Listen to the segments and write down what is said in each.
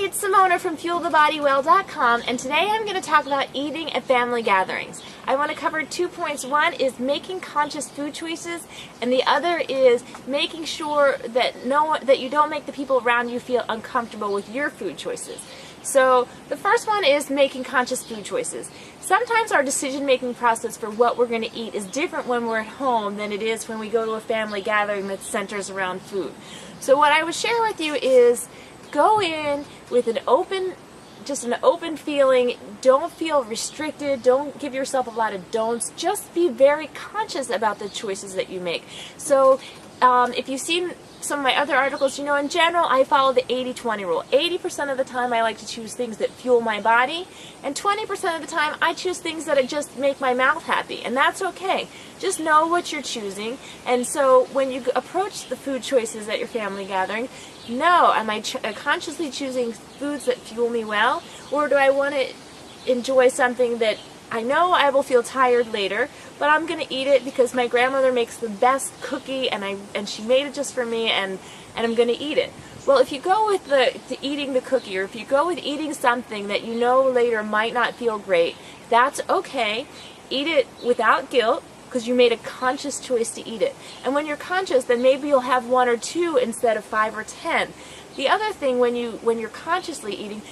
it's Simona from FuelTheBodyWell.com, and today I'm going to talk about eating at family gatherings. I want to cover 2 points. One is making conscious food choices, and the other is making sure that you don't make the people around you feel uncomfortable with your food choices. So the first one is making conscious food choices. Sometimes our decision-making process for what we're going to eat is different when we're at home than it is when we go to a family gathering that centers around food. So what I would share with you is go in with an open feeling. Don't feel restricted. Don't give yourself a lot of don'ts. Just be very conscious about the choices that you make. So if you've seen some of my other articles, you know, in general, I follow the 80-20 rule. 80% of the time I like to choose things that fuel my body, and 20% of the time I choose things that just make my mouth happy, and that's okay. Just know what you're choosing, and so when you approach the food choices at your family gathering, know, am I consciously choosing foods that fuel me well, or do I want to enjoy something that I know I will feel tired later, but I'm going to eat it because my grandmother makes the best cookie and she made it just for me, and I'm going to eat it. Well, if you go with eating the cookie, or if you go with eating something that you know later might not feel great, that's okay. Eat it without guilt because you made a conscious choice to eat it. And when you're conscious, then maybe you'll have 1 or 2 instead of 5 or 10. The other thing, when you're consciously eating,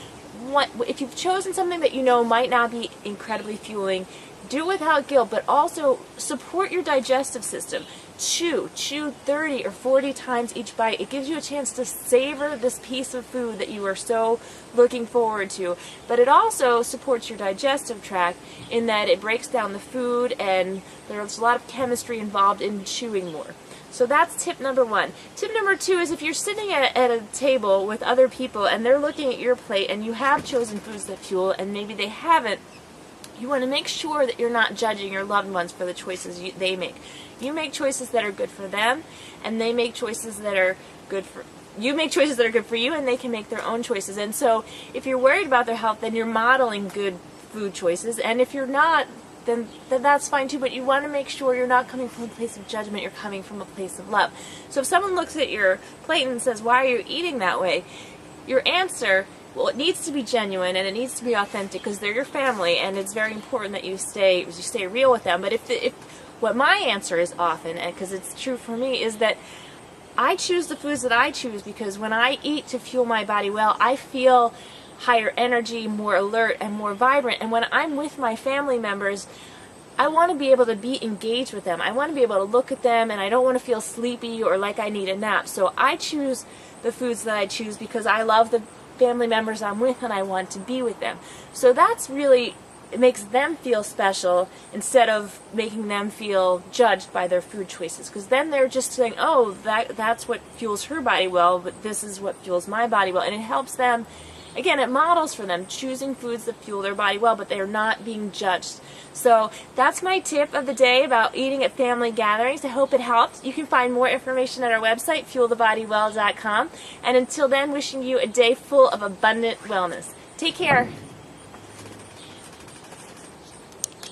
if you've chosen something that you know might not be incredibly fueling, do it without guilt, but also support your digestive system. Chew 30 or 40 times each bite. It gives you a chance to savor this piece of food that you are so looking forward to. But it also supports your digestive tract in that it breaks down the food, and there's a lot of chemistry involved in chewing more. So that's tip number 1. Tip number 2 is if you're sitting at a table with other people and they're looking at your plate and you have chosen foods that fuel and maybe they haven't, you want to make sure that you're not judging your loved ones for the choices they make. You make choices that are good for them, and they make choices that are good for you. Make choices that are good for you, and they can make their own choices. And so if you're worried about their health, then you're modeling good food choices, and if you're not, then that's fine too, but you want to make sure you're not coming from a place of judgment, you're coming from a place of love. So if someone looks at your plate and says, "Why are you eating that way?" your answer, well, it needs to be genuine and it needs to be authentic because they're your family, and it's very important that you stay real with them. But if what my answer is often, and because it's true for me, is that I choose the foods that I choose because when I eat to fuel my body well, I feel higher energy, more alert, and more vibrant. And when I'm with my family members, I want to be able to be engaged with them. I want to be able to look at them, and I don't want to feel sleepy or like I need a nap. So I choose the foods that I choose because I love the family members I'm with and I want to be with them. So that's really, it makes them feel special instead of making them feel judged by their food choices, because then they're just saying, oh, that's what fuels her body well, but this is what fuels my body well. And it helps them. Again, it models for them choosing foods that fuel their body well, but they're not being judged. So that's my tip of the day about eating at family gatherings. I hope it helped. You can find more information at our website, FuelTheBodyWell.com. And until then, wishing you a day full of abundant wellness. Take care.